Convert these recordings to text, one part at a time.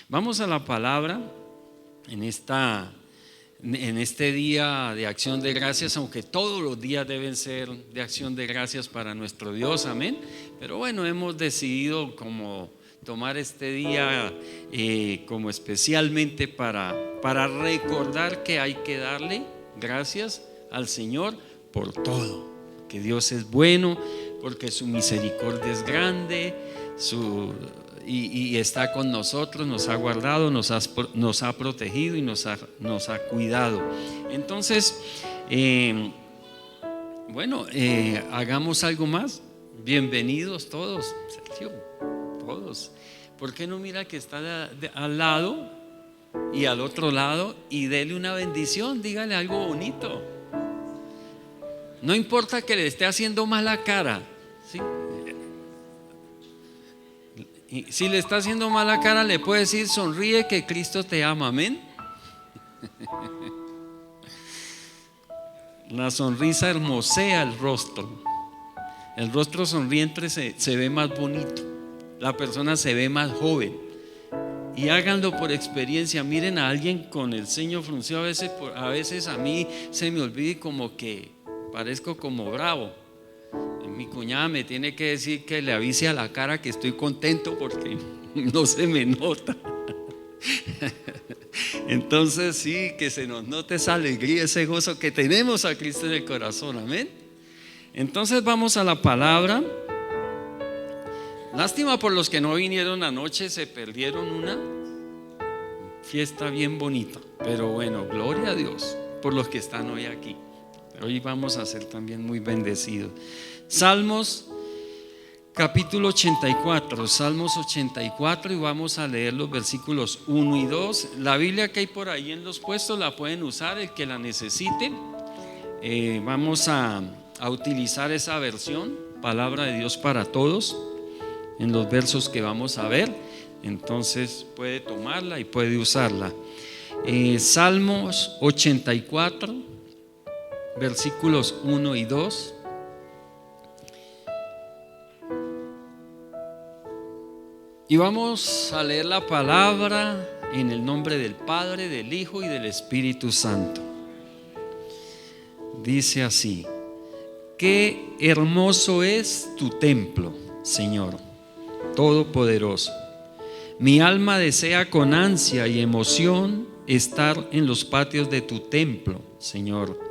Vamos a la palabra en este día de acción de gracias, aunque todos los días deben ser de acción de gracias para nuestro Dios, amén. Pero bueno, hemos decidido como tomar este día como especialmente para recordar que hay que darle gracias al Señor por todo, que Dios es bueno, porque su misericordia es grande, y está con nosotros, nos ha guardado, nos ha protegido y nos ha cuidado. Entonces, hagamos algo más. Bienvenidos todos, Sergio, todos. ¿Por qué no mira que está al lado y al otro lado y dele una bendición? Dígale algo bonito. No importa que le esté haciendo mala cara, ¿sí? Y si le está haciendo mala cara, le puede decir: sonríe que Cristo te ama, amén. La sonrisa hermosea el rostro. El rostro sonriente se ve más bonito, la persona se ve más joven. Y háganlo por experiencia. Miren a alguien con el ceño fruncido. A veces a mí se me olvida y como que parezco como bravo. Mi cuñada me tiene que decir que le avise a la cara que estoy contento porque no se me nota. Entonces sí, que se nos note esa alegría, ese gozo que tenemos a Cristo en el corazón, amén. Entonces vamos a la palabra. Lástima por los que no vinieron anoche, se perdieron una fiesta bien bonita. Pero bueno, gloria a Dios por los que están hoy aquí. Hoy vamos a ser también muy bendecidos. Salmos capítulo 84, Salmos 84, y vamos a leer los versículos 1 y 2. La Biblia que hay por ahí en los puestos la pueden usar el que la necesite. Vamos a utilizar esa versión, palabra de Dios para todos, en los versos que vamos a ver. Entonces puede tomarla y puede usarla. Salmos 84, versículos 1 y 2. Y vamos a leer la palabra en el nombre del Padre, del Hijo y del Espíritu Santo. Dice así: qué hermoso es tu templo, Señor Todopoderoso. Mi alma desea con ansia y emoción estar en los patios de tu templo, Señor.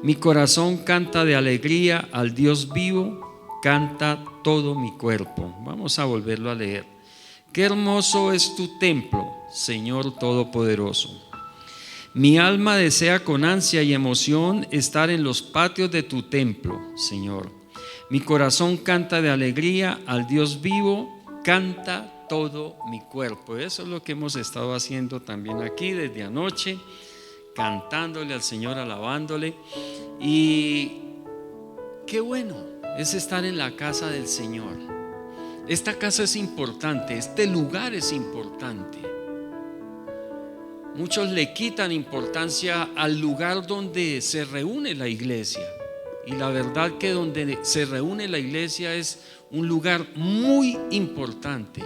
Mi corazón canta de alegría al Dios vivo, canta todo mi cuerpo. Vamos a volverlo a leer. Qué hermoso es tu templo, Señor Todopoderoso. Mi alma desea con ansia y emoción estar en los patios de tu templo, Señor. Mi corazón canta de alegría al Dios vivo, canta todo mi cuerpo. Eso es lo que hemos estado haciendo también aquí desde anoche, cantándole al Señor, alabándole. Y qué bueno es estar en la casa del Señor. Esta casa es importante, este lugar es importante. Muchos le quitan importancia al lugar donde se reúne la iglesia. Y la verdad que donde se reúne la iglesia es un lugar muy importante.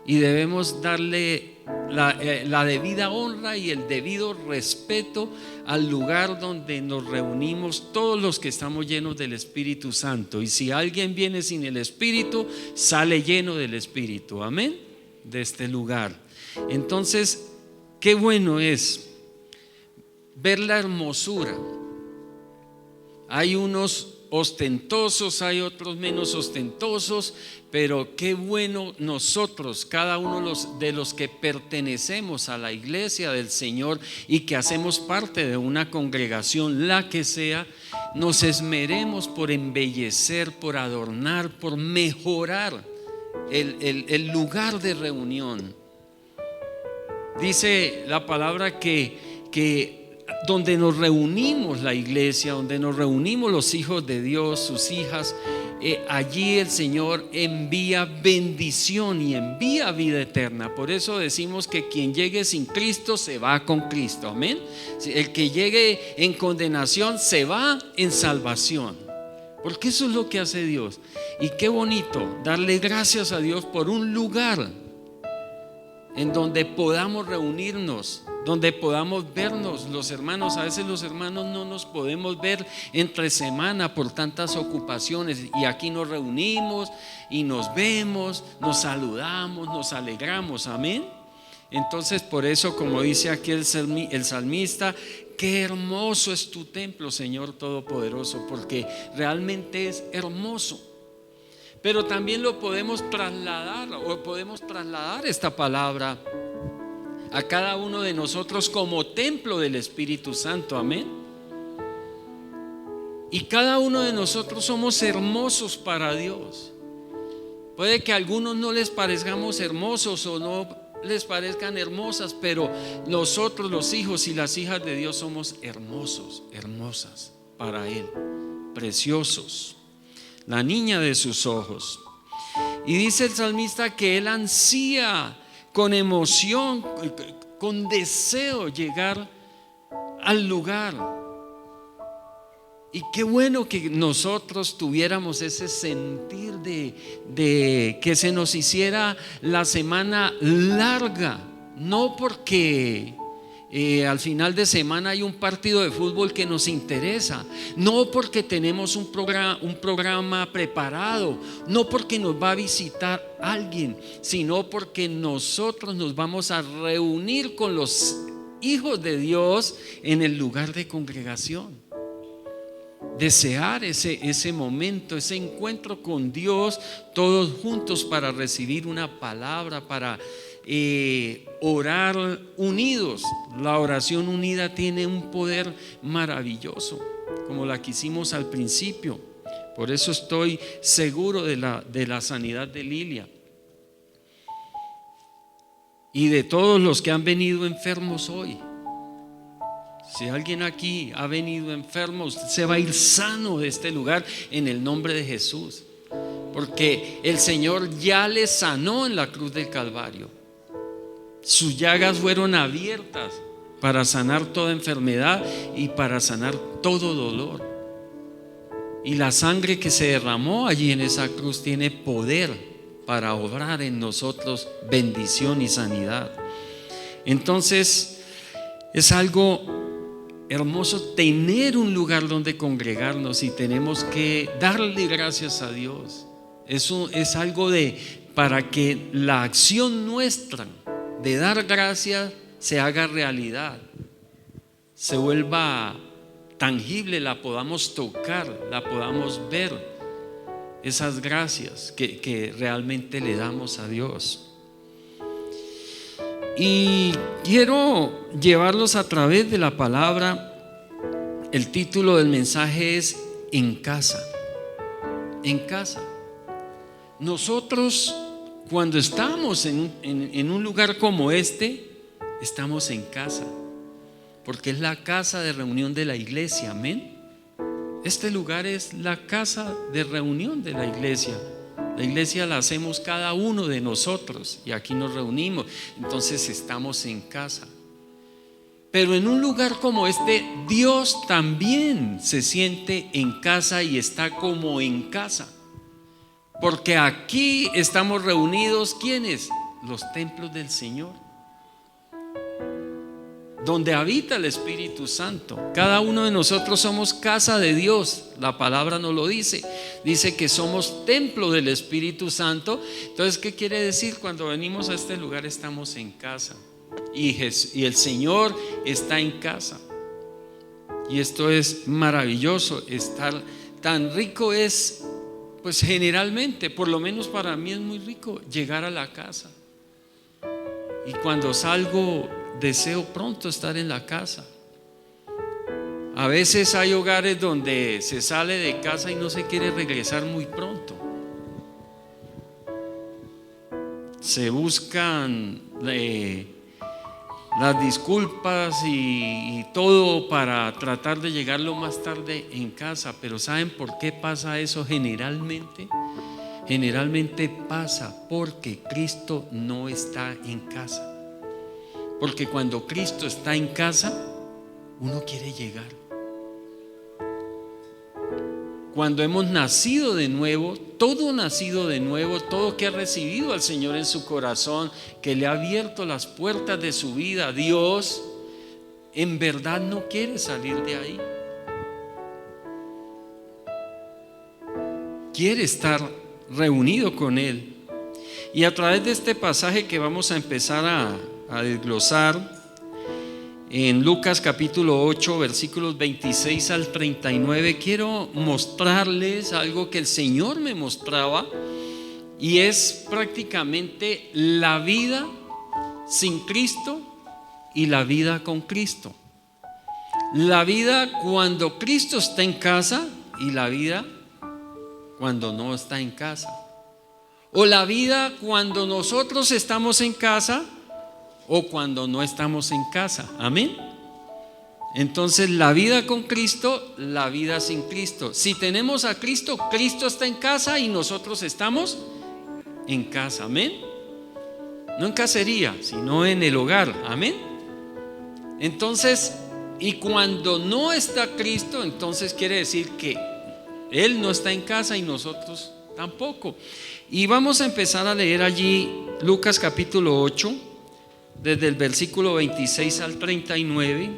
Y debemos darle la debida honra y el debido respeto al lugar donde nos reunimos todos los que estamos llenos del Espíritu Santo. Y si alguien viene sin el Espíritu, sale lleno del Espíritu, amén, de este lugar. Entonces, qué bueno es ver la hermosura. Hay unos ostentosos, hay otros menos ostentosos, pero qué bueno nosotros, cada uno de los que pertenecemos a la iglesia del Señor y que hacemos parte de una congregación, la que sea, nos esmeremos por embellecer, por adornar, por mejorar el lugar de reunión. Dice la palabra que donde nos reunimos la iglesia, donde nos reunimos los hijos de Dios, sus hijas, allí el Señor envía bendición y envía vida eterna. Por eso decimos que quien llegue sin Cristo se va con Cristo, amén. El que llegue en condenación se va en salvación, porque eso es lo que hace Dios. Y qué bonito darle gracias a Dios por un lugar en donde podamos reunirnos, donde podamos vernos los hermanos. A veces los hermanos no nos podemos ver entre semana por tantas ocupaciones, y aquí nos reunimos y nos vemos, nos saludamos, nos alegramos, amén. Entonces, por eso, como dice aquí el salmista, qué hermoso es tu templo, Señor Todopoderoso, porque realmente es hermoso. Pero también lo podemos trasladar, o podemos trasladar esta palabra a cada uno de nosotros como templo del Espíritu Santo, amén. Y cada uno de nosotros somos hermosos para Dios. Puede que a algunos no les parezcamos hermosos o no les parezcan hermosas, pero nosotros, los hijos y las hijas de Dios, somos hermosos, hermosas para Él, preciosos, la niña de sus ojos. Y dice el salmista que él ansía con emoción, con deseo llegar al lugar. Y qué bueno que nosotros tuviéramos ese sentir de que se nos hiciera la semana larga, no porque al final de semana hay un partido de fútbol que nos interesa, no porque tenemos un programa preparado, no porque nos va a visitar alguien, sino porque nosotros nos vamos a reunir con los hijos de Dios en el lugar de congregación. Desear ese momento, ese encuentro con Dios, todos juntos para recibir una palabra, para orar unidos. La oración unida tiene un poder maravilloso, como la que hicimos al principio. Por eso estoy seguro de la sanidad de Lilia y de todos los que han venido enfermos hoy. Si alguien aquí ha venido enfermo, usted se va a ir sano de este lugar en el nombre de Jesús, porque el Señor ya le sanó en la cruz del Calvario. Sus llagas fueron abiertas para sanar toda enfermedad y para sanar todo dolor. Y la sangre que se derramó allí en esa cruz tiene poder para obrar en nosotros bendición y sanidad. Entonces es algo hermoso tener un lugar donde congregarnos, y tenemos que darle gracias a Dios. Eso es algo para que la acción nuestra de dar gracias se haga realidad, se vuelva tangible, la podamos tocar, la podamos ver, esas gracias que realmente le damos a Dios. Y quiero llevarlos a través de la palabra. El título del mensaje es En casa. En casa. Nosotros, cuando estamos en un lugar como este, estamos en casa, porque es la casa de reunión de la iglesia, amén. Este lugar es la casa de reunión de la iglesia. La iglesia la hacemos cada uno de nosotros y aquí nos reunimos. Entonces estamos en casa. Pero en un lugar como este, Dios también se siente en casa y está como en casa. Porque aquí estamos reunidos, ¿quiénes? Los templos del Señor, donde habita el Espíritu Santo. Cada uno de nosotros somos casa de Dios. La palabra nos lo dice. Dice que somos templo del Espíritu Santo. Entonces, ¿qué quiere decir? Cuando venimos a este lugar estamos en casa, y el Señor está en casa. Y esto es maravilloso, estar tan rico es, pues generalmente, por lo menos para mí es muy rico llegar a la casa. Y cuando salgo deseo pronto estar en la casa. A veces hay hogares donde se sale de casa y no se quiere regresar muy pronto. Se buscan las disculpas y todo para tratar de llegar lo más tarde en casa. Pero ¿saben por qué pasa eso generalmente? Generalmente pasa porque Cristo no está en casa. Porque cuando Cristo está en casa, uno quiere llegar. Cuando hemos nacido de nuevo, todo que ha recibido al Señor en su corazón, que le ha abierto las puertas de su vida, Dios en verdad no quiere salir de ahí. Quiere estar reunido con Él. Y a través de este pasaje que vamos a empezar a desglosar en Lucas capítulo 8 versículos 26 al 39, quiero mostrarles algo que el Señor me mostraba, y es prácticamente la vida sin Cristo y la vida con Cristo. La vida cuando Cristo está en casa y la vida cuando no está en casa. O la vida cuando nosotros estamos en casa o cuando no estamos en casa. Amén. Entonces la vida con Cristo, la vida sin Cristo. Si tenemos a Cristo, Cristo está en casa y nosotros estamos en casa. Amén. No en cacería, sino en el hogar. Amén. Entonces, y cuando no está Cristo, entonces quiere decir que Él no está en casa y nosotros tampoco. Y vamos a empezar a leer allí Lucas capítulo 8, desde el versículo 26 al 39.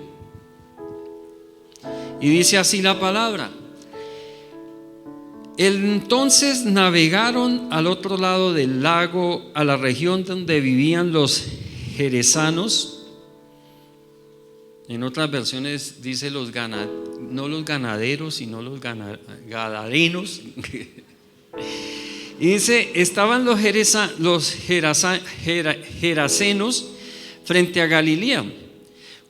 Y dice así la palabra: entonces navegaron al otro lado del lago, a la región donde vivían los gerezanos. En otras versiones dice no los ganaderos, sino los gadarenos. Y dice: estaban los gerasenos frente a Galilea.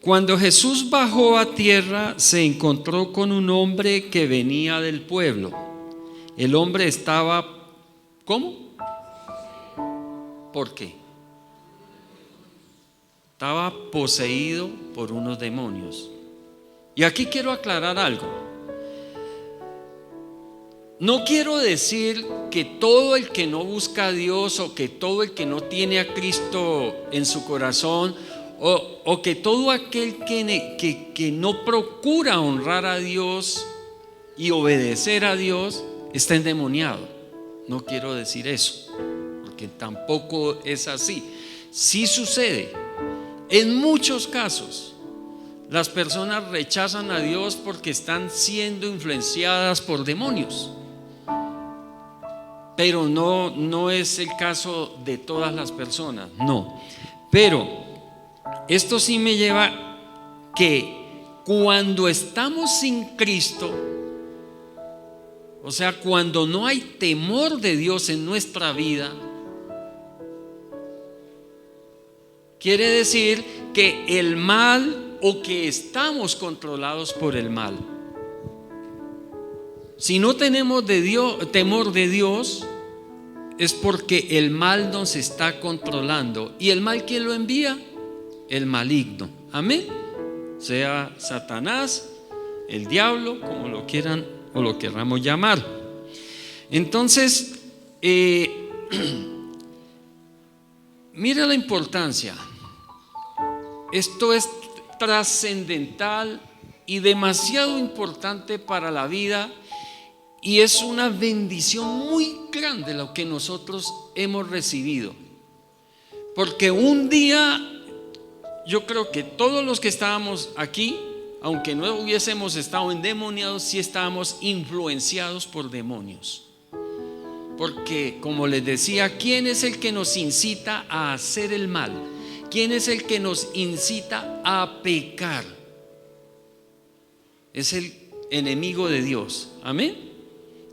Cuando Jesús bajó a tierra, se encontró con un hombre que venía del pueblo. El hombre estaba, ¿cómo? ¿Por qué? Estaba poseído por unos demonios. Y aquí quiero aclarar algo. No quiero decir que todo el que no busca a Dios, o que todo el que no tiene a Cristo en su corazón, o que todo aquel que no procura honrar a Dios y obedecer a Dios está endemoniado. No quiero decir eso, porque tampoco es así. Sí sucede. En muchos casos las personas rechazan a Dios porque están siendo influenciadas por demonios. Pero no es el caso de todas las personas, no. Pero esto sí me lleva que cuando estamos sin Cristo, o sea, cuando no hay temor de Dios en nuestra vida, quiere decir que el mal, o que estamos controlados por el mal. Si no tenemos temor de Dios, es porque el mal nos está controlando. ¿Y el mal quién lo envía? El maligno. Amén. Sea Satanás, el diablo, como lo quieran o lo queramos llamar. Entonces, mira la importancia. Esto es trascendental y demasiado importante para la vida. Y es una bendición muy grande lo que nosotros hemos recibido. Porque un día, yo creo que todos los que estábamos aquí, aunque no hubiésemos estado endemoniados, sí estábamos influenciados por demonios. Porque, como les decía, ¿quién es el que nos incita a hacer el mal? ¿Quién es el que nos incita a pecar? Es el enemigo de Dios. Amén.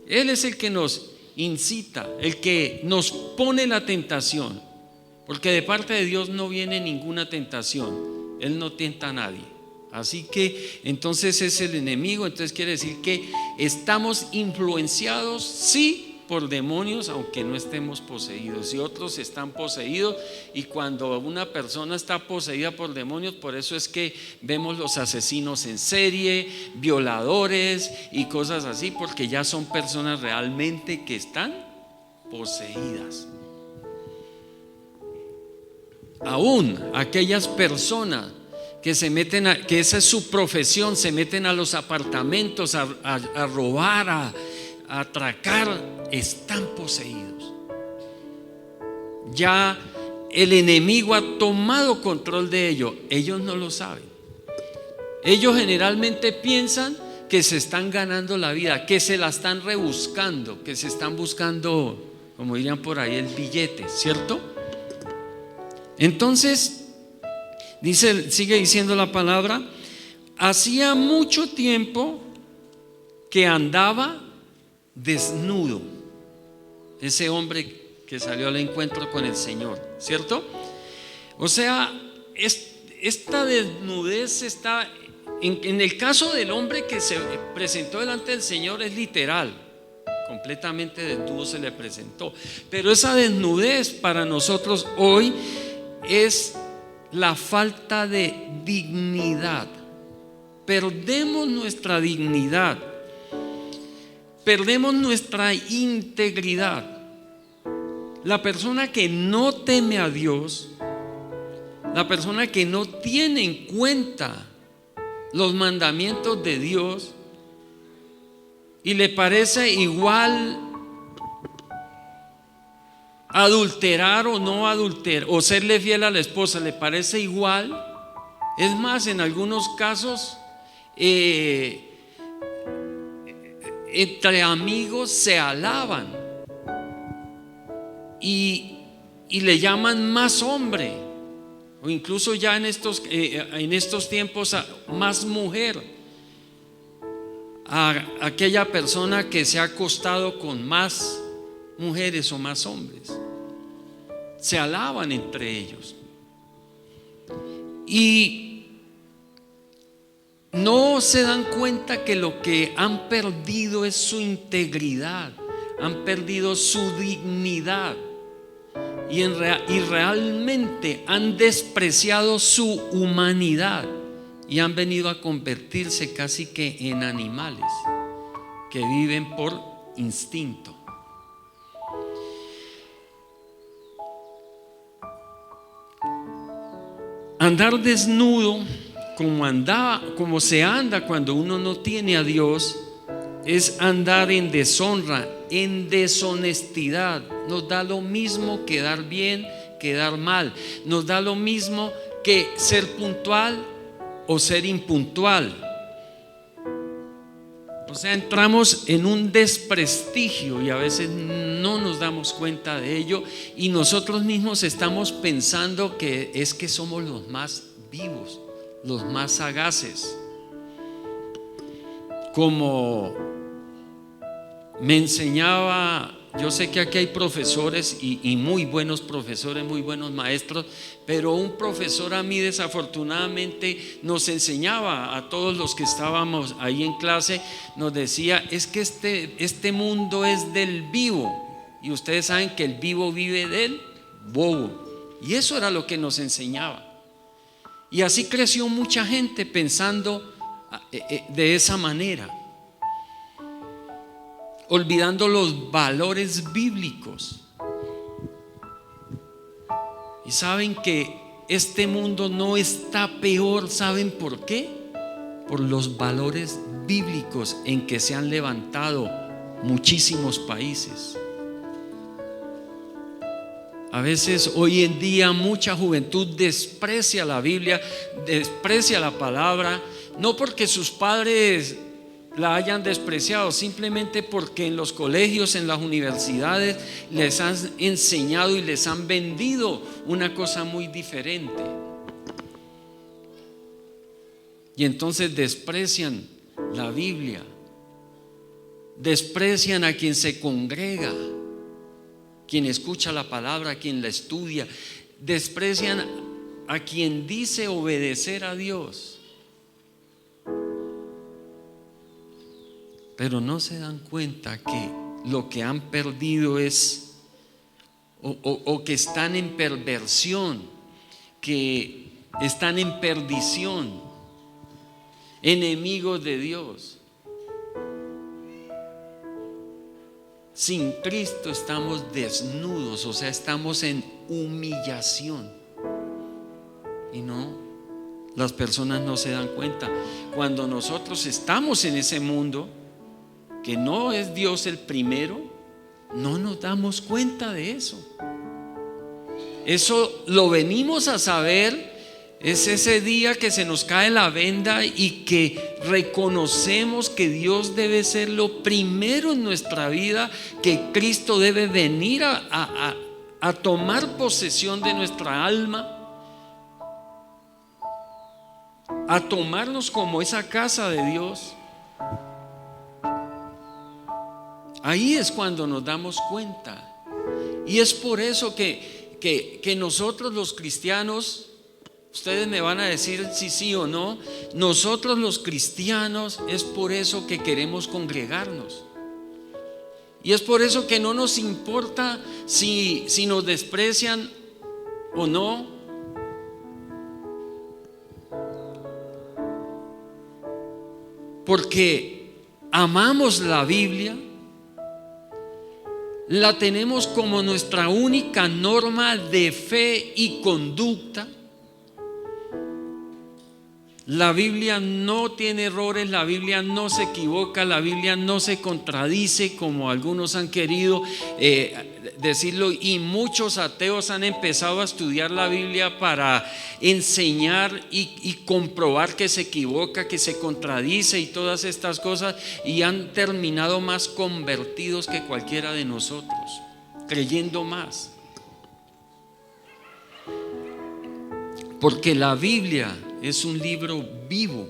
Él es el que nos incita, el que nos pone la tentación, porque de parte de Dios no viene ninguna tentación. Él no tienta a nadie. Así que entonces es el enemigo. Entonces quiere decir que estamos influenciados, sí, por demonios, aunque no estemos poseídos, y otros están poseídos. Y cuando una persona está poseída por demonios, por eso es que vemos los asesinos en serie, violadores y cosas así, porque ya son personas realmente que están poseídas. Aún aquellas personas que se meten que esa es su profesión, se meten a los apartamentos a robar, a atracar, están poseídos. Ya el enemigo ha tomado control de ellos. Ellos no lo saben. Ellos generalmente piensan que se están ganando la vida, que se la están rebuscando, que se están buscando, como dirían por ahí, el billete, ¿cierto? Entonces dice, sigue diciendo la palabra: hacía mucho tiempo que andaba desnudo. Ese hombre que salió al encuentro con el Señor, ¿cierto? O sea, esta desnudez está en el caso del hombre que se presentó delante del Señor, es literal, completamente desnudo se le presentó. Pero esa desnudez para nosotros hoy es la falta de dignidad. Perdemos nuestra dignidad, perdemos nuestra integridad. La persona que no teme a Dios, la persona que no tiene en cuenta los mandamientos de Dios y le parece igual adulterar o no adulterar, o serle fiel a la esposa, le parece igual. Es más, en algunos casos entre amigos se alaban y le llaman más hombre, o incluso ya en estos tiempos más mujer, a aquella persona que se ha acostado con más mujeres o más hombres. Se alaban entre ellos y no se dan cuenta que lo que han perdido es su integridad, han perdido su dignidad y realmente han despreciado su humanidad y han venido a convertirse casi que en animales que viven por instinto. Andar desnudo, como se anda cuando uno no tiene a Dios, es andar en deshonra, en deshonestidad. Nos da lo mismo quedar bien, quedar mal. Nos da lo mismo que ser puntual o ser impuntual. O sea, entramos en un desprestigio y a veces no nos damos cuenta de ello, y nosotros mismos estamos pensando que es que somos los más vivos, los más sagaces. Como me enseñaba, yo sé que aquí hay profesores y muy buenos profesores, muy buenos maestros, pero un profesor a mí desafortunadamente nos enseñaba a todos los que estábamos ahí en clase, nos decía: es que este mundo es del vivo, y ustedes saben que el vivo vive del bobo. Y eso era lo que nos enseñaba. Y así creció mucha gente pensando de esa manera, olvidando los valores bíblicos. Y saben que este mundo no está peor. ¿Saben por qué? Por los valores bíblicos en que se han levantado muchísimos países. A veces hoy en día mucha juventud desprecia la Biblia, desprecia la palabra, no porque sus padres la hayan despreciado, simplemente porque en los colegios, en las universidades les han enseñado y les han vendido una cosa muy diferente, y entonces desprecian la Biblia, desprecian a quien se congrega, quien escucha la palabra, quien la estudia, desprecian a quien dice obedecer a Dios, pero no se dan cuenta que lo que han perdido es o que están en perversión, que están en perdición, enemigos de Dios. Sin Cristo estamos desnudos, o sea, estamos en humillación. Y no, las personas no se dan cuenta. Cuando nosotros estamos en ese mundo, que no es Dios el primero, no nos damos cuenta de eso. Eso lo venimos a saber. Es ese día que se nos cae la venda y que reconocemos que Dios debe ser lo primero en nuestra vida, que Cristo debe venir a tomar posesión de nuestra alma, a tomarnos como esa casa de Dios. Ahí es cuando nos damos cuenta. Y es por eso que nosotros los cristianos, ustedes me van a decir si sí o no, nosotros los cristianos es por eso que queremos congregarnos. Y es por eso que no nos importa si nos desprecian o no. Porque amamos la Biblia, la tenemos como nuestra única norma de fe y conducta. La Biblia no tiene errores, la Biblia no se equivoca, la Biblia no se contradice como algunos han querido decirlo, y muchos ateos han empezado a estudiar la Biblia para enseñar y comprobar que se equivoca, que se contradice y todas estas cosas, y han terminado más convertidos que cualquiera de nosotros, creyendo más. Porque la Biblia es un libro vivo.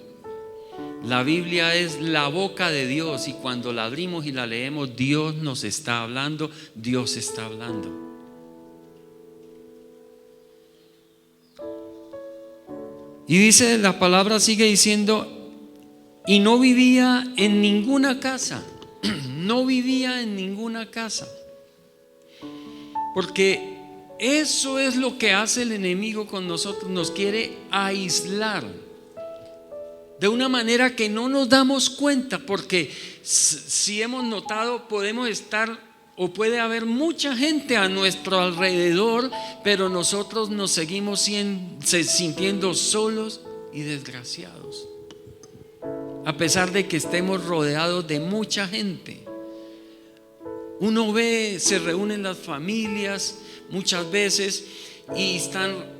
La Biblia es la boca de Dios, y cuando la abrimos y la leemos, Dios nos está hablando, Dios está hablando. Y dice, la palabra sigue diciendo, y no vivía en ninguna casa, no vivía en ninguna casa, porque eso es lo que hace el enemigo con nosotros, nos quiere aislar de una manera que no nos damos cuenta, porque si hemos notado, podemos estar o puede haber mucha gente a nuestro alrededor, pero nosotros nos seguimos sintiendo solos y desgraciados, a pesar de que estemos rodeados de mucha gente. Uno ve, se reúnen las familias muchas veces y están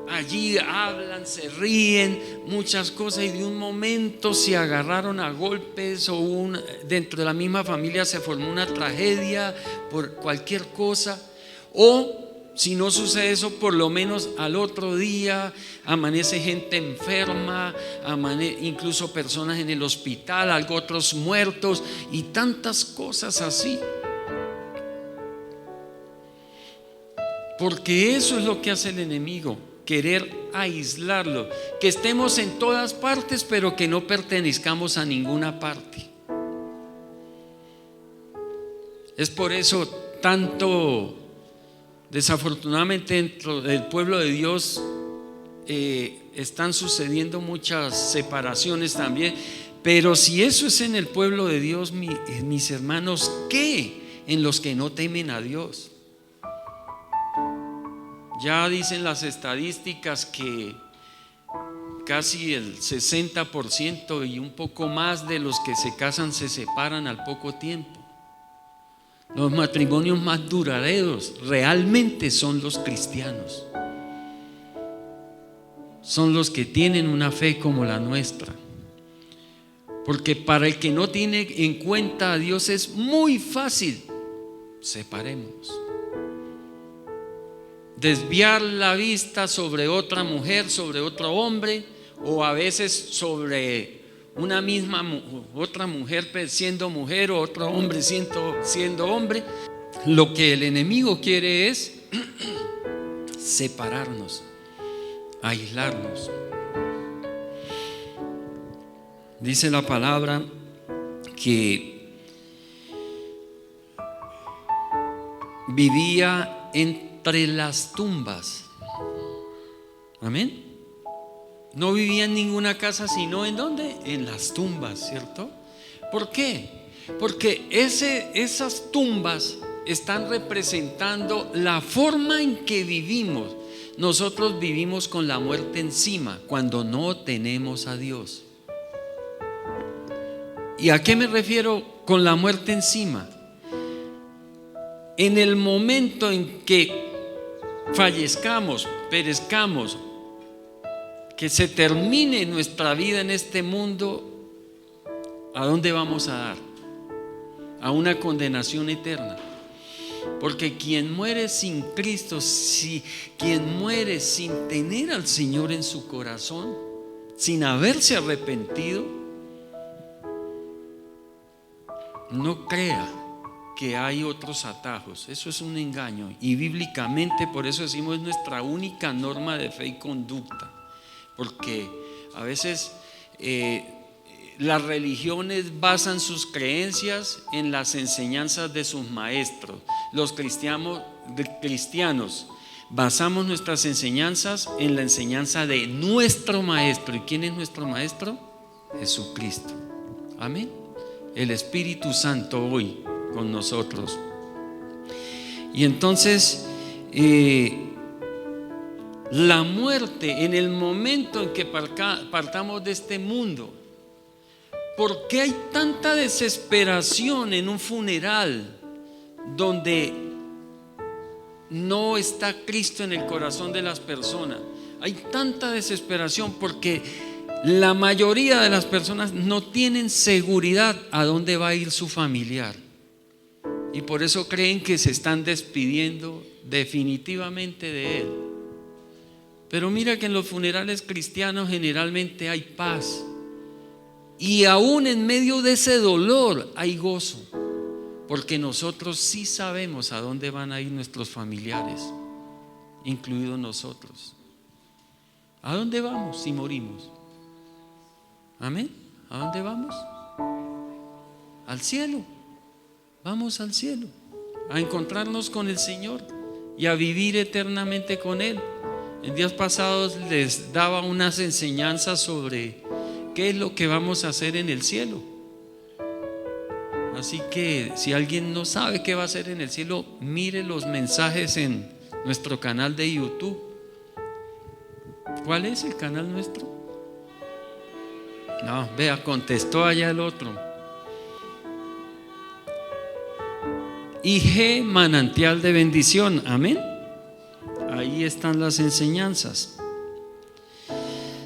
allí, hablan, se ríen, muchas cosas, y de un momento se agarraron a golpes, o dentro de la misma familia se formó una tragedia por cualquier cosa, o si no sucede eso, por lo menos al otro día amanece gente enferma, incluso personas en el hospital, otros muertos y tantas cosas así. Porque eso es lo que hace el enemigo, querer aislarlo, que estemos en todas partes pero que no pertenezcamos a ninguna parte. Es por eso tanto, desafortunadamente, dentro del pueblo de Dios están sucediendo muchas separaciones también. Pero si eso es en el pueblo de Dios, mis hermanos, ¿qué en los que no temen a Dios? Ya dicen las estadísticas que casi el 60% y un poco más de los que se casan se separan al poco tiempo. Los matrimonios más duraderos realmente son los cristianos, son los que tienen una fe como la nuestra. Porque para el que no tiene en cuenta a Dios es muy fácil: separemos. Desviar la vista sobre otra mujer, sobre otro hombre, o a veces sobre una misma otra mujer siendo mujer o otro hombre siendo hombre. Lo que el enemigo quiere es separarnos, aislarnos. Dice la palabra que vivía entre las tumbas. Amén. No vivía en ninguna casa, sino ¿en dónde? En las tumbas, ¿cierto? ¿Por qué? Porque esas tumbas están representando la forma en que vivimos. Nosotros vivimos con la muerte encima cuando no tenemos a Dios. ¿Y a qué me refiero con la muerte encima? En el momento en que fallezcamos, perezcamos, que se termine nuestra vida en este mundo, ¿a dónde vamos a dar? A una condenación eterna. Porque quien muere sin Cristo, quien muere sin tener al Señor en su corazón, sin haberse arrepentido, no crea que hay otros atajos. Eso es un engaño. Y bíblicamente, por eso decimos, es nuestra única norma de fe y conducta. Porque a veces las religiones basan sus creencias en las enseñanzas de sus maestros. Los cristianos basamos nuestras enseñanzas en la enseñanza de nuestro maestro. ¿Y quién es nuestro maestro? Jesucristo. Amén. El Espíritu Santo hoy con nosotros. Y entonces la muerte, en el momento en que partamos de este mundo, ¿por qué hay tanta desesperación en un funeral donde no está Cristo en el corazón de las personas? Hay tanta desesperación porque la mayoría de las personas no tienen seguridad a dónde va a ir su familiar, y por eso creen que se están despidiendo definitivamente de él. Pero mira que en los funerales cristianos generalmente hay paz, y aún en medio de ese dolor hay gozo, porque nosotros sí sabemos a dónde van a ir nuestros familiares, incluidos nosotros. ¿A dónde vamos si morimos? Amén. ¿A dónde vamos? Al cielo. Vamos al cielo a encontrarnos con el Señor y a vivir eternamente con Él. En días pasados les daba unas enseñanzas sobre qué es lo que vamos a hacer en el cielo. Así que si alguien no sabe qué va a hacer en el cielo, mire los mensajes en nuestro canal de YouTube. ¿Cuál es el canal nuestro? No, vea, contestó allá el otro. IG Manantial de Bendición. Amén. Ahí están las enseñanzas.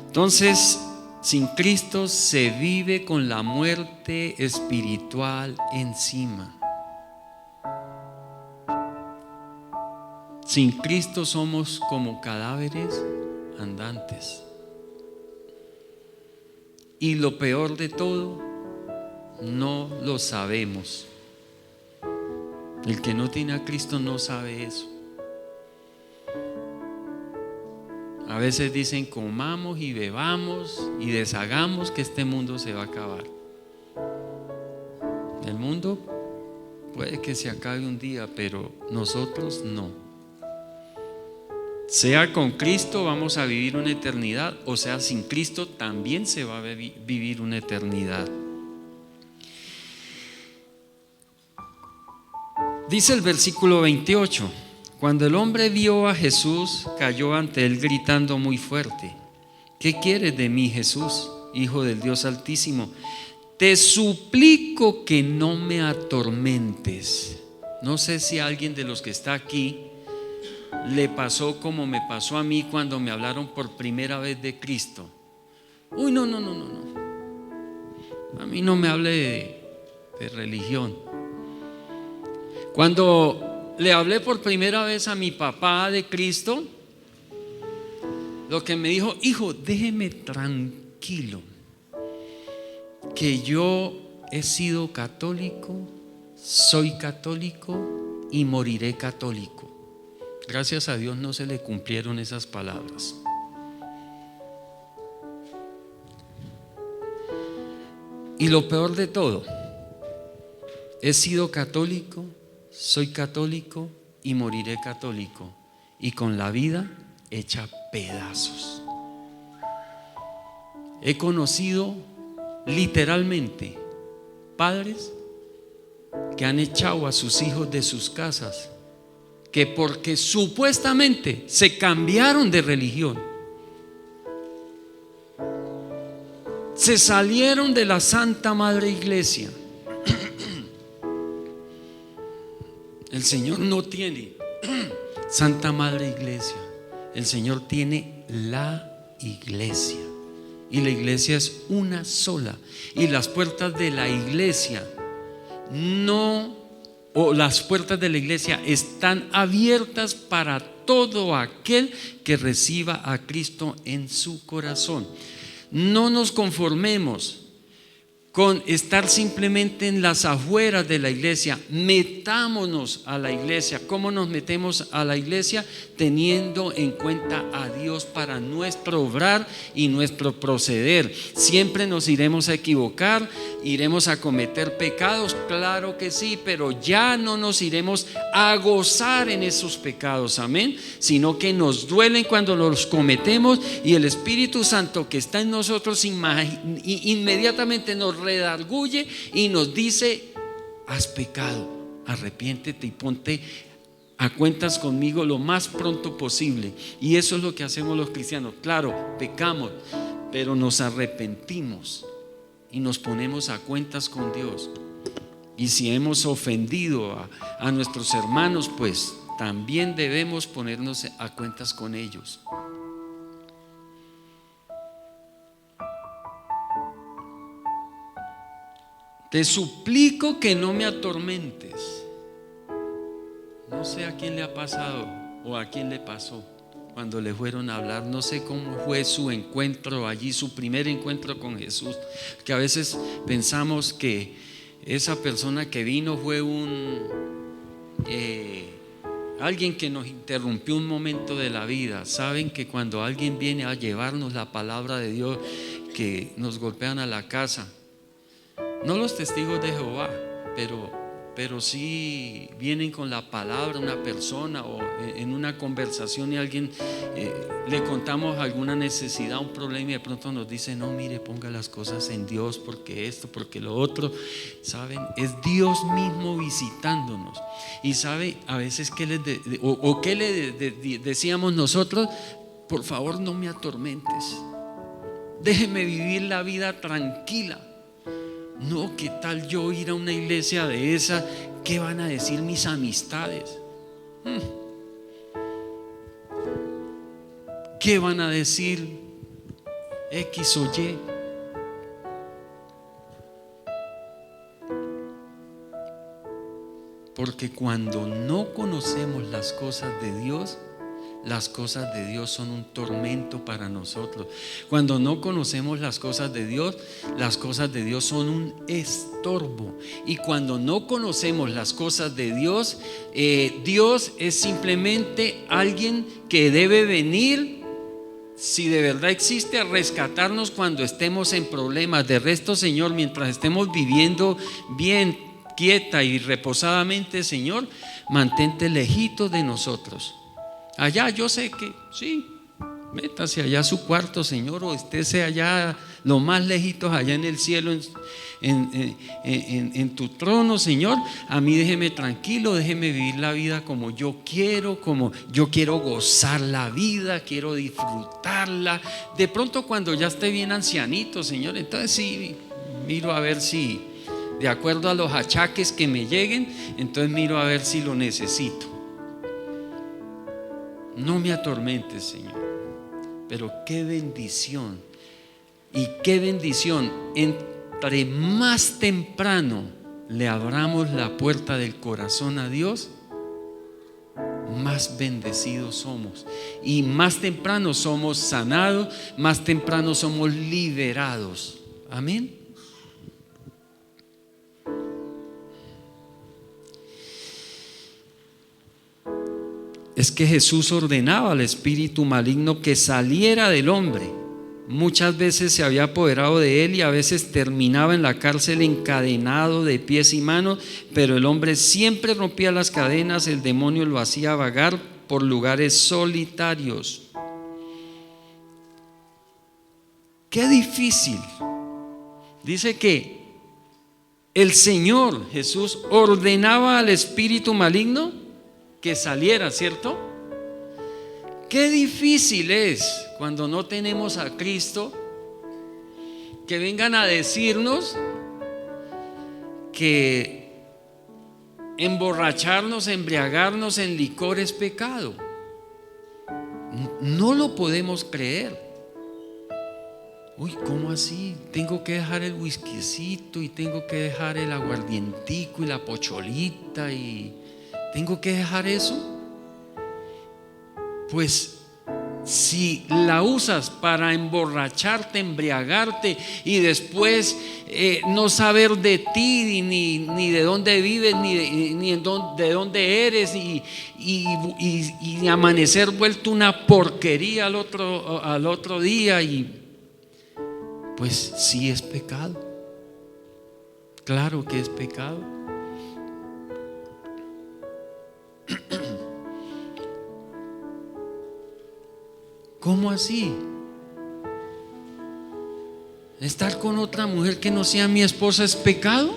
Entonces, sin Cristo se vive con la muerte espiritual encima. Sin Cristo somos como cadáveres andantes. Y lo peor de todo, no lo sabemos. El que no tiene a Cristo no sabe eso. A veces dicen comamos y bebamos y deshagamos que este mundo se va a acabar. El mundo puede que se acabe un día, pero nosotros no. Sea con Cristo vamos a vivir una eternidad, o sea sin Cristo también se va a vivir una eternidad. Dice el versículo 28: cuando el hombre vio a Jesús, cayó ante él gritando muy fuerte: ¿qué quieres de mí, Jesús, Hijo del Dios Altísimo? Te suplico que no me atormentes. No sé si a alguien de los que está aquí le pasó como me pasó a mí cuando me hablaron por primera vez de Cristo. Uy, no. A mí no me hable de religión. Cuando le hablé por primera vez a mi papá de Cristo, lo que me dijo: hijo, déjeme tranquilo. que yo he sido católico, soy católico y moriré católico. Gracias a Dios no se le cumplieron esas palabras. Y lo peor de todo, he sido católico, soy católico y moriré católico, y con la vida hecha pedazos. He conocido literalmente padres que han echado a sus hijos de sus casas, que porque supuestamente se cambiaron de religión, se salieron de la Santa Madre Iglesia. El Señor no tiene Santa Madre Iglesia, el Señor tiene la iglesia, y la iglesia es una sola, y las puertas de la iglesia las puertas de la iglesia están abiertas para todo aquel que reciba a Cristo en su corazón. No nos conformemos con estar simplemente en las afueras de la iglesia. Metámonos a la iglesia. ¿Cómo nos metemos a la iglesia? Teniendo en cuenta a Dios para nuestro obrar y nuestro proceder. Siempre nos iremos a equivocar, iremos a cometer pecados, claro que sí, pero ya no nos iremos a gozar en esos pecados, amén, sino que nos duelen cuando los cometemos, y el Espíritu Santo que está en nosotros inmediatamente nos redarguye y nos dice: has pecado, arrepiéntete y ponte a cuentas conmigo lo más pronto posible. Y eso es lo que hacemos los cristianos. Claro, pecamos, pero nos arrepentimos y nos ponemos a cuentas con Dios. Y si hemos ofendido a nuestros hermanos, pues también debemos ponernos a cuentas con ellos. Te suplico que no me atormentes. No sé a quién le ha pasado o a quién le pasó cuando le fueron a hablar. No sé cómo fue su encuentro allí, su primer encuentro con Jesús, que a veces pensamos que esa persona que vino fue alguien que nos interrumpió un momento de la vida. Saben que cuando alguien viene a llevarnos la palabra de Dios, que nos golpean a la casa, no los testigos de Jehová, pero sí vienen con la palabra una persona, o en una conversación, y alguien le contamos alguna necesidad, un problema, y de pronto nos dice: no, mire, ponga las cosas en Dios, porque esto, porque lo otro. Saben, es Dios mismo visitándonos. Y sabe, a veces ¿qué le decíamos nosotros? Por favor, no me atormentes, déjeme vivir la vida tranquila. No, ¿qué tal yo ir a una iglesia de esa? ¿Qué van a decir mis amistades? ¿Qué van a decir X o Y? Porque cuando no conocemos las cosas de Dios son un tormento para nosotros. Cuando no conocemos las cosas de Dios son un estorbo. Y cuando no conocemos las cosas de Dios, Dios es simplemente alguien que debe venir, si de verdad existe, a rescatarnos cuando estemos en problemas. De resto, Señor, mientras estemos viviendo bien, quieta y reposadamente, Señor, mantente lejito de nosotros. Allá yo sé que sí, métase allá a su cuarto, Señor, o estése allá lo más lejitos, allá en el cielo, en tu trono, Señor. A mí déjeme tranquilo, déjeme vivir la vida como yo quiero gozar la vida, quiero disfrutarla. De pronto, cuando ya esté bien ancianito, Señor, entonces sí, miro a ver si, de acuerdo a los achaques que me lleguen, entonces miro a ver si lo necesito. No me atormentes, Señor. Pero qué bendición, y qué bendición, entre más temprano le abramos la puerta del corazón a Dios, más bendecidos somos, y más temprano somos sanados, más temprano somos liberados. Amén. es que Jesús ordenaba al espíritu maligno que saliera del hombre. Muchas veces se había apoderado de él y a veces terminaba en la cárcel encadenado de pies y manos, pero el hombre siempre rompía las cadenas, el demonio lo hacía vagar por lugares solitarios. Qué difícil. Dice que el Señor Jesús ordenaba al espíritu maligno que saliera, ¿cierto? Qué difícil es cuando no tenemos a Cristo que vengan a decirnos que emborracharnos, embriagarnos en licor es pecado. No lo podemos creer. Uy, ¿cómo así? Tengo que dejar el whiskycito y tengo que dejar el aguardientico y la pocholita y tengo que dejar eso. Pues si la usas para emborracharte, embriagarte y después no saber de ti ni de dónde vives ni de dónde eres y amanecer vuelto una porquería al otro día, y pues sí es pecado. Claro que es pecado. ¿Cómo así? ¿Estar con otra mujer que no sea mi esposa es pecado?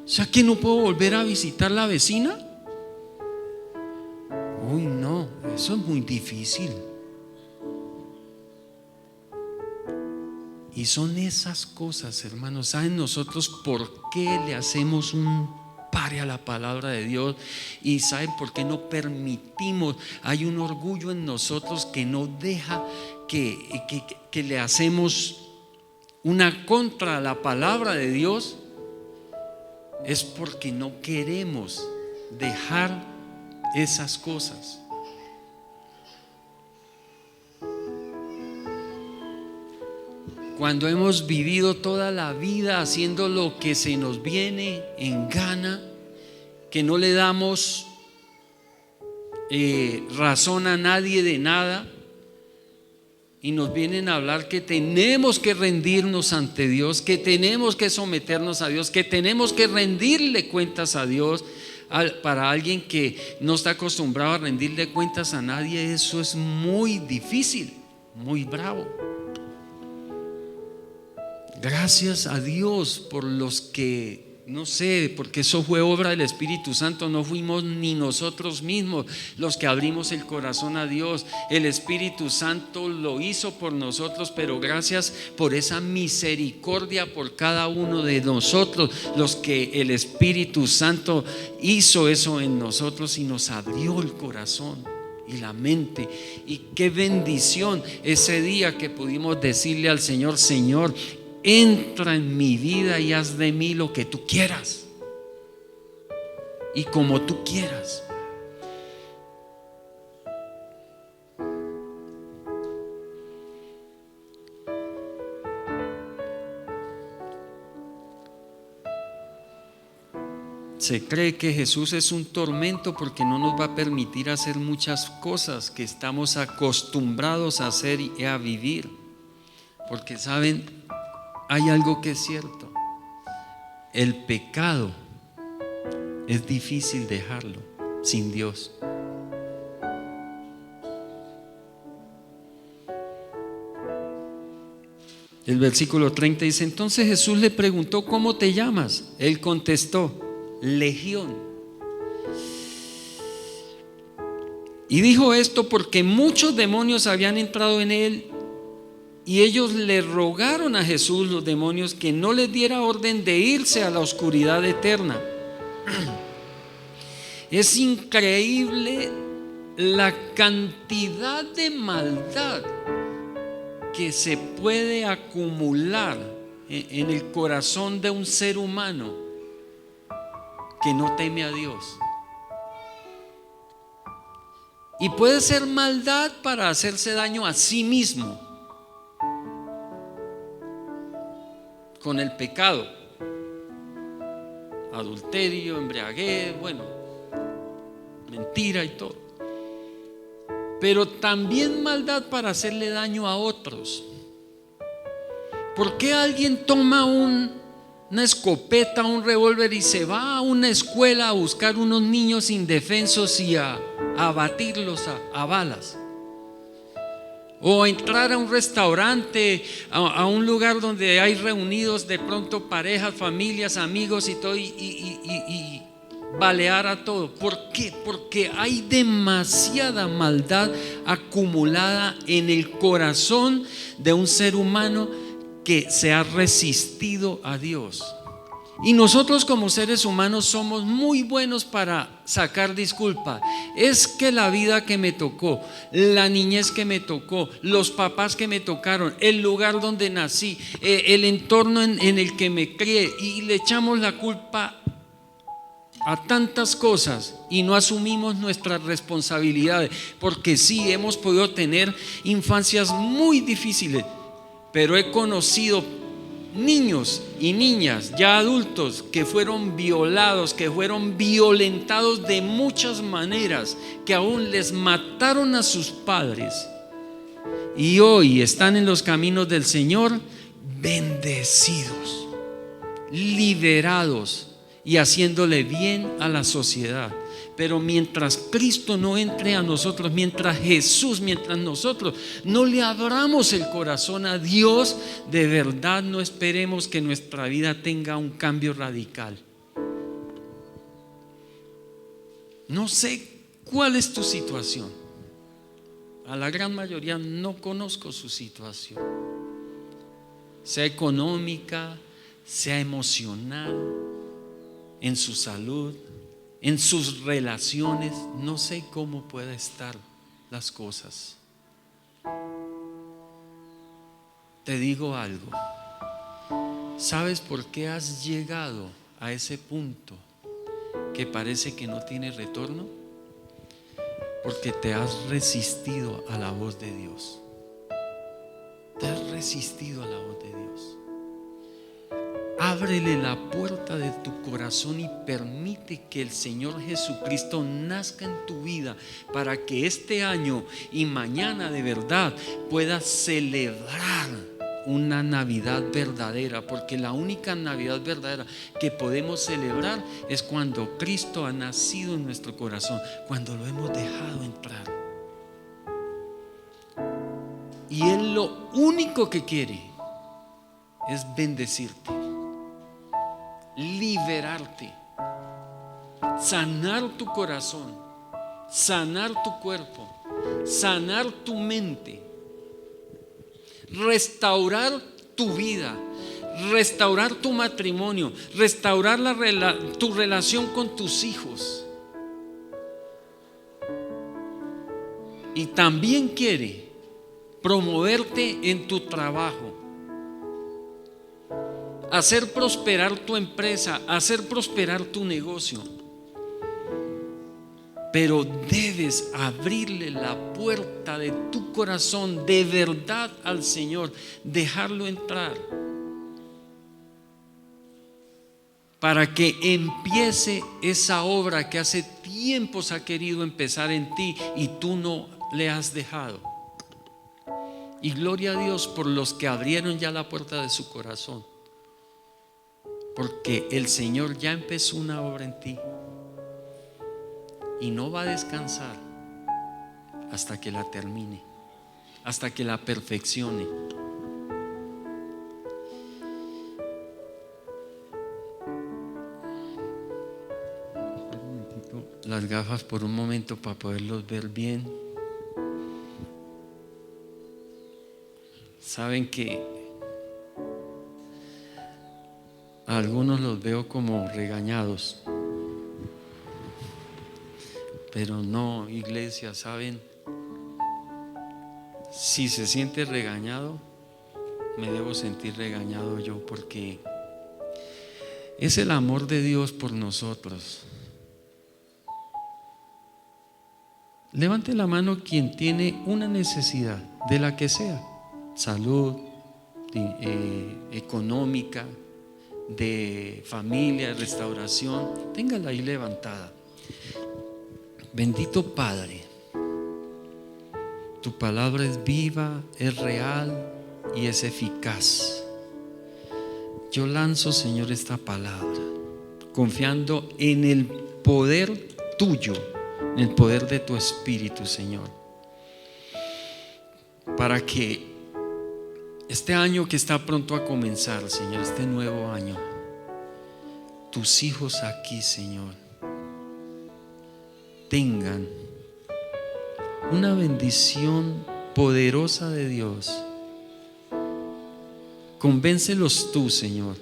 O sea, que no puedo volver a visitar la vecina. Uy, no, eso es muy difícil. Y son esas cosas, hermanos. ¿Saben nosotros por qué le hacemos un pare a la palabra de Dios? Y ¿saben por qué no permitimos? Hay un orgullo en nosotros que no deja que le hacemos una contra a la palabra de Dios. Es porque no queremos dejar esas cosas. Cuando hemos vivido toda la vida haciendo lo que se nos viene en gana, que no le damos razón a nadie de nada, y nos vienen a hablar que tenemos que rendirnos ante Dios, que tenemos que someternos a Dios, que tenemos que rendirle cuentas a Dios. Para alguien que no está acostumbrado a rendirle cuentas a nadie, eso es muy difícil, muy bravo. Gracias a Dios por los que, no sé, porque eso fue obra del Espíritu Santo, no fuimos ni nosotros mismos los que abrimos el corazón a Dios. El Espíritu Santo lo hizo por nosotros, pero gracias por esa misericordia por cada uno de nosotros, los que el Espíritu Santo hizo eso en nosotros y nos abrió el corazón y la mente. Y qué bendición ese día que pudimos decirle al Señor: Señor, entra en mi vida y haz de mí lo que tú quieras y como tú quieras. Se cree que Jesús es un tormento porque no nos va a permitir hacer muchas cosas que estamos acostumbrados a hacer y a vivir. Porque saben, hay algo que es cierto: el pecado es difícil dejarlo sin Dios. El versículo 30 dice: entonces Jesús le preguntó, ¿cómo te llamas? Él contestó: Legión. Y dijo esto porque muchos demonios habían entrado en él, y ellos le rogaron a Jesús, los demonios, que no les diera orden de irse a la oscuridad eterna. Es increíble la cantidad de maldad que se puede acumular en el corazón de un ser humano que no teme a Dios. Y puede ser maldad para hacerse daño a sí mismo con el pecado, adulterio, embriaguez, bueno, mentira y todo. Pero también maldad para hacerle daño a otros. ¿Por qué alguien toma una escopeta, un revólver y se va a una escuela a buscar unos niños indefensos y a abatirlos a balas? O entrar a un restaurante, a un lugar donde hay reunidos de pronto parejas, familias, amigos y todo, y balear a todo. ¿Por qué? Porque hay demasiada maldad acumulada en el corazón de un ser humano que se ha resistido a Dios. Y nosotros como seres humanos somos muy buenos para sacar disculpas. Es que la vida que me tocó, la niñez que me tocó, los papás que me tocaron, el lugar donde nací, el entorno en el que me crié, y le echamos la culpa a tantas cosas y no asumimos nuestras responsabilidades, porque sí, hemos podido tener infancias muy difíciles, pero he conocido niños y niñas ya adultos que fueron violados, que fueron violentados de muchas maneras, que aún les mataron a sus padres y hoy están en los caminos del Señor, bendecidos, liberados y haciéndole bien a la sociedad. Pero mientras Cristo no entre a nosotros, mientras nosotros no le abramos el corazón a Dios, de verdad no esperemos que nuestra vida tenga un cambio radical. No sé cuál es tu situación. A la gran mayoría no conozco su situación, sea económica, sea emocional, en su salud, en sus relaciones. No sé cómo pueden estar las cosas. Te digo algo. ¿Sabes por qué has llegado a ese punto que parece que no tiene retorno? Porque te has resistido a la voz de Dios. Te has resistido a la voz de Dios. Ábrele la puerta de tu corazón y permite que el Señor Jesucristo nazca en tu vida, para que este año y mañana de verdad puedas celebrar una Navidad verdadera, porque la única Navidad verdadera que podemos celebrar es cuando Cristo ha nacido en nuestro corazón, cuando lo hemos dejado entrar. Y Él lo único que quiere es bendecirte, liberarte, sanar tu corazón, sanar tu cuerpo, sanar tu mente, restaurar tu vida, restaurar tu matrimonio, restaurar tu relación con tus hijos. Y también quiere promoverte en tu trabajo, hacer prosperar tu empresa, hacer prosperar tu negocio. Pero debes abrirle la puerta de tu corazón de verdad al Señor, dejarlo entrar, para que empiece esa obra que hace tiempos ha querido empezar en ti y tú no le has dejado. Y gloria a Dios por los que abrieron ya la puerta de su corazón, porque el Señor ya empezó una obra en ti y no va a descansar hasta que la termine, hasta que la perfeccione. Un momentito, las gafas por un momento para poderlos ver bien. Saben que a algunos los veo como regañados, pero no, iglesia, ¿saben? Si se siente regañado, me debo sentir regañado yo, porque es el amor de Dios por nosotros. Levante la mano quien tiene una necesidad, de la que sea: salud, económica, de familia, de restauración. Téngala ahí levantada. Bendito Padre, tu palabra es viva, es real y es eficaz. Yo lanzo, Señor, esta palabra confiando en el poder tuyo, en el poder de tu Espíritu, Señor, para que este año que está pronto a comenzar, Señor, este nuevo año, tus hijos aquí, Señor, tengan una bendición poderosa de Dios. Convéncelos tú, Señor,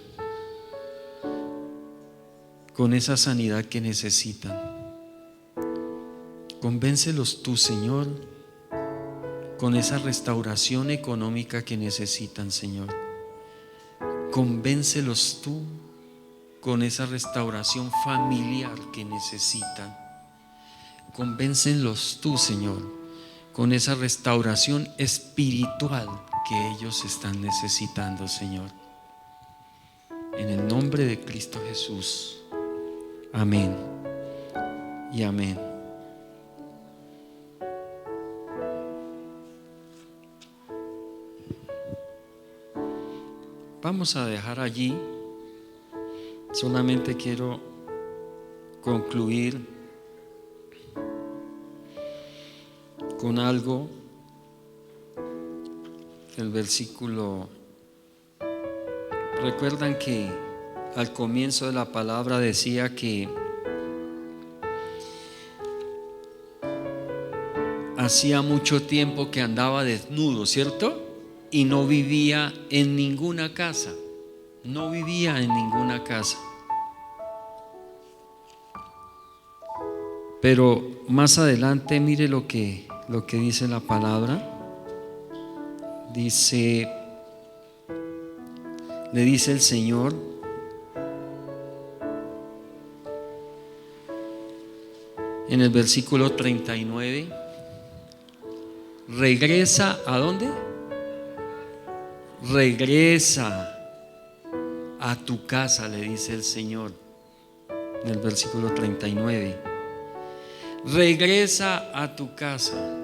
con esa sanidad que necesitan. Convéncelos tú, Señor, con esa restauración económica que necesitan, Señor. Convéncelos tú con esa restauración familiar que necesitan. Convéncelos tú, Señor, con esa restauración espiritual que ellos están necesitando, Señor. En el nombre de Cristo Jesús. Amén y amén. Vamos a dejar allí. Solamente quiero concluir con algo. El versículo, recuerdan que al comienzo de la palabra decía que hacía mucho tiempo que andaba desnudo, ¿cierto? Y no vivía en ninguna casa. No vivía en ninguna casa. Pero más adelante mire lo que dice la palabra. Dice, le dice el Señor, en el versículo 39, regresa, ¿a dónde? Regresa a tu casa, le dice el Señor, en el versículo 39. Regresa a tu casa.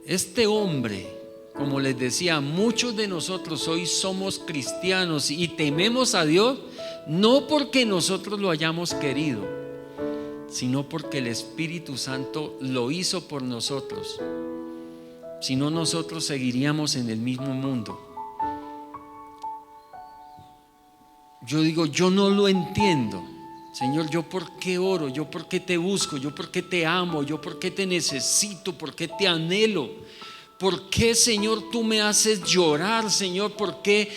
Este hombre, como les decía, muchos de nosotros hoy somos cristianos y tememos a Dios, no porque nosotros lo hayamos querido, sino porque el Espíritu Santo lo hizo por nosotros. Si no, nosotros seguiríamos en el mismo mundo. Yo digo, yo no lo entiendo. Señor, ¿yo por qué oro? ¿Yo por qué te busco? ¿Yo por qué te amo? ¿Yo por qué te necesito? ¿Por qué te anhelo? ¿Por qué, Señor, tú me haces llorar, Señor? ¿Por qué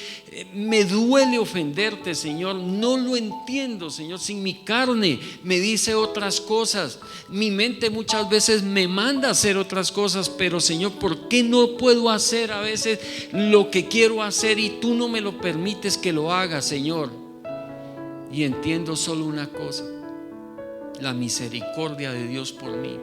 me duele ofenderte, Señor? No lo entiendo, Señor. Sin mi carne me dice otras cosas. Mi mente muchas veces me manda a hacer otras cosas. Pero, Señor, ¿por qué no puedo hacer a veces lo que quiero hacer y tú no me lo permites que lo haga, Señor? Y entiendo solo una cosa: la misericordia de Dios por mí.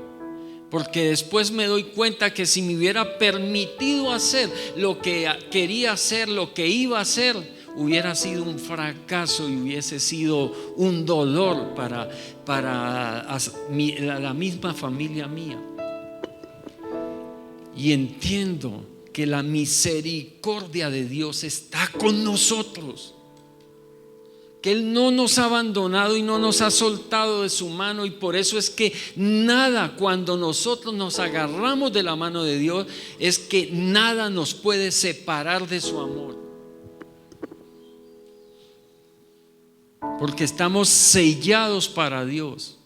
Porque después me doy cuenta que si me hubiera permitido hacer lo que quería hacer, lo que iba a hacer, hubiera sido un fracaso y hubiese sido un dolor para la misma familia mía. Y entiendo que la misericordia de Dios está con nosotros, que Él no nos ha abandonado y no nos ha soltado de su mano. Y por eso es que nada, cuando nosotros nos agarramos de la mano de Dios, es que nada nos puede separar de su amor, porque estamos sellados para Dios.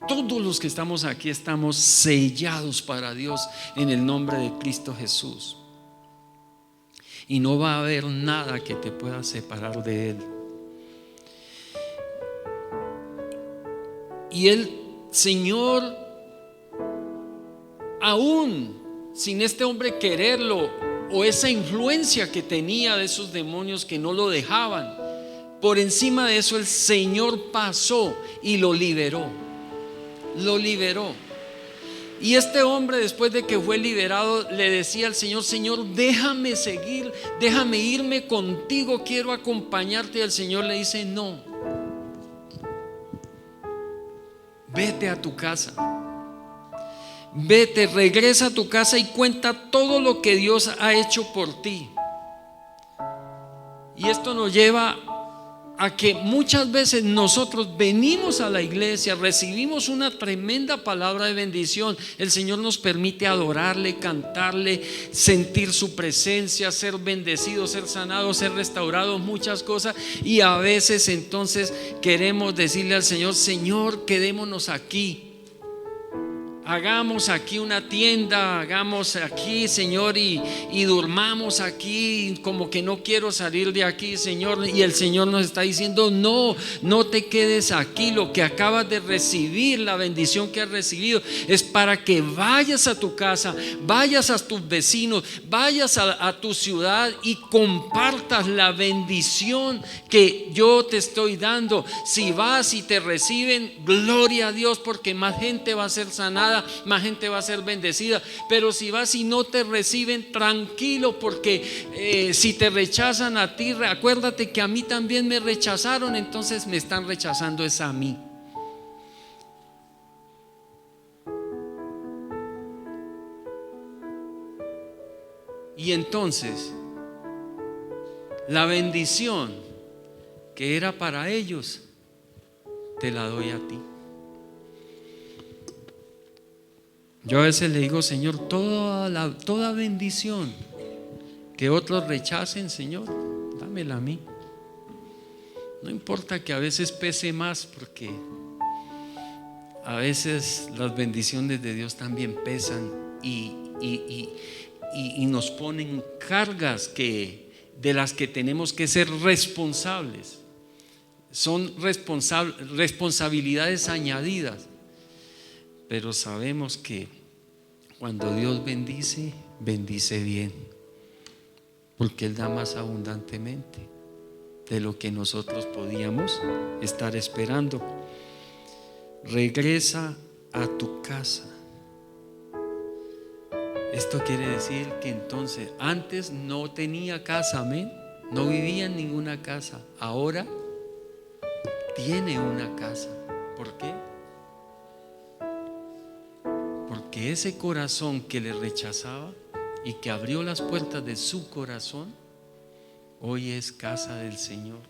Todos los que estamos aquí estamos sellados para Dios en el nombre de Cristo Jesús. Y no va a haber nada que te pueda separar de Él. Y el Señor, aún sin este hombre quererlo, o esa influencia que tenía de esos demonios que no lo dejaban, por encima de eso el Señor pasó y lo liberó. Lo liberó. Y este hombre, después de que fue liberado, le decía al Señor: Señor, déjame seguir, déjame irme contigo, quiero acompañarte. Y el Señor le dice: no, Vete a tu casa. Vete, regresa a tu casa y cuenta todo lo que Dios ha hecho por ti. Y esto nos lleva a que muchas veces nosotros venimos a la iglesia, recibimos una tremenda palabra de bendición. El Señor nos permite adorarle, cantarle, sentir su presencia, ser bendecidos, ser sanados, ser restaurados, muchas cosas. Y a veces entonces queremos decirle al Señor: Señor, quedémonos aquí. Hagamos aquí una tienda, hagamos aquí, Señor, y durmamos aquí, como que no quiero salir de aquí, Señor. Y el Señor nos está diciendo: no, no te quedes aquí. Lo que acabas de recibir, la bendición que has recibido, es para que vayas a tu casa, vayas a tus vecinos, vayas a tu ciudad y compartas la bendición que yo te estoy dando. Si vas y te reciben, gloria a Dios, porque más gente va a ser sanada, más gente va a ser bendecida. Pero si vas y no te reciben, tranquilo, porque si te rechazan a ti, acuérdate que a mí también me rechazaron, entonces me están rechazando es a mí. Y entonces la bendición que era para ellos, te la doy a ti. Yo a veces le digo: Señor, toda bendición que otros rechacen, Señor, dámela a mí. No importa que a veces pese más, porque a veces las bendiciones de Dios también pesan y nos ponen cargas de las que tenemos que ser responsables. Son responsabilidades añadidas. Pero sabemos que cuando Dios bendice, bendice bien, porque Él da más abundantemente de lo que nosotros podíamos estar esperando. Regresa a tu casa. Esto quiere decir que entonces antes no tenía casa, amén. No vivía en ninguna casa. Ahora tiene una casa. ¿Por qué? Porque ese corazón que le rechazaba y que abrió las puertas de su corazón, hoy es casa del Señor.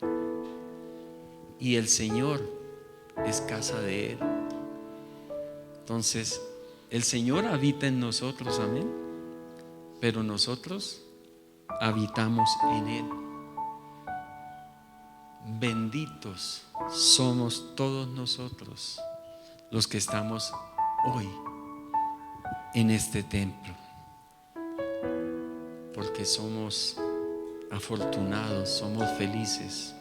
Y el Señor es casa de Él. Entonces, el Señor habita en nosotros, amén. Pero nosotros habitamos en Él. Benditos somos todos nosotros los que estamos hoy en este templo, porque somos afortunados, somos felices.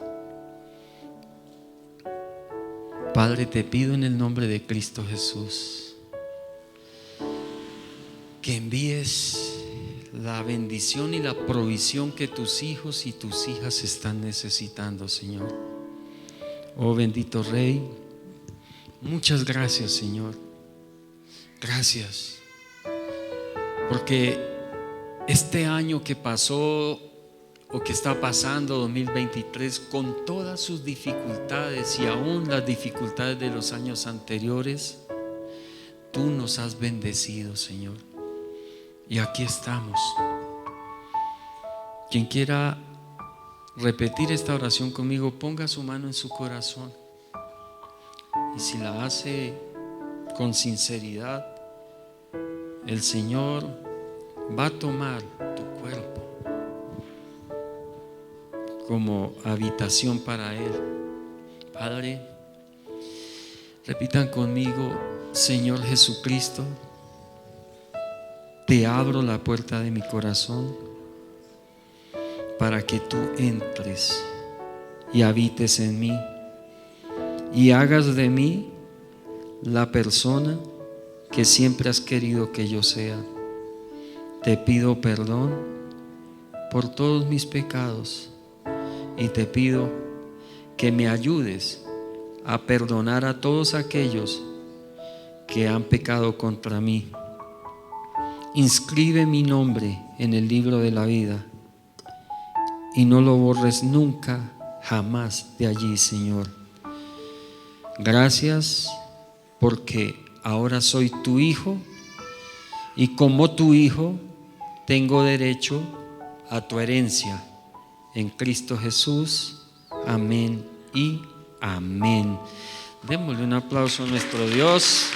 Padre, te pido en el nombre de Cristo Jesús que envíes la bendición y la provisión que tus hijos y tus hijas están necesitando, Señor. Oh bendito Rey, muchas gracias, Señor. Gracias, porque este año que pasó o que está pasando, 2023, con todas sus dificultades y aún las dificultades de los años anteriores, tú nos has bendecido, Señor. Y aquí estamos. Quien quiera repetir esta oración conmigo, ponga su mano en su corazón. Y si la hace con sinceridad, el Señor va a tomar tu cuerpo como habitación para Él. Padre, repitan conmigo: Señor Jesucristo, te abro la puerta de mi corazón para que tú entres y habites en mí y hagas de mí la persona que siempre has querido que yo sea. Te pido perdón por todos mis pecados y te pido que me ayudes a perdonar a todos aquellos que han pecado contra mí. Inscribe mi nombre en el libro de la vida y no lo borres nunca, jamás de allí, Señor. Gracias porque ahora soy tu hijo y como tu hijo tengo derecho a tu herencia en Cristo Jesús. Amén y amén. Démosle un aplauso a nuestro Dios.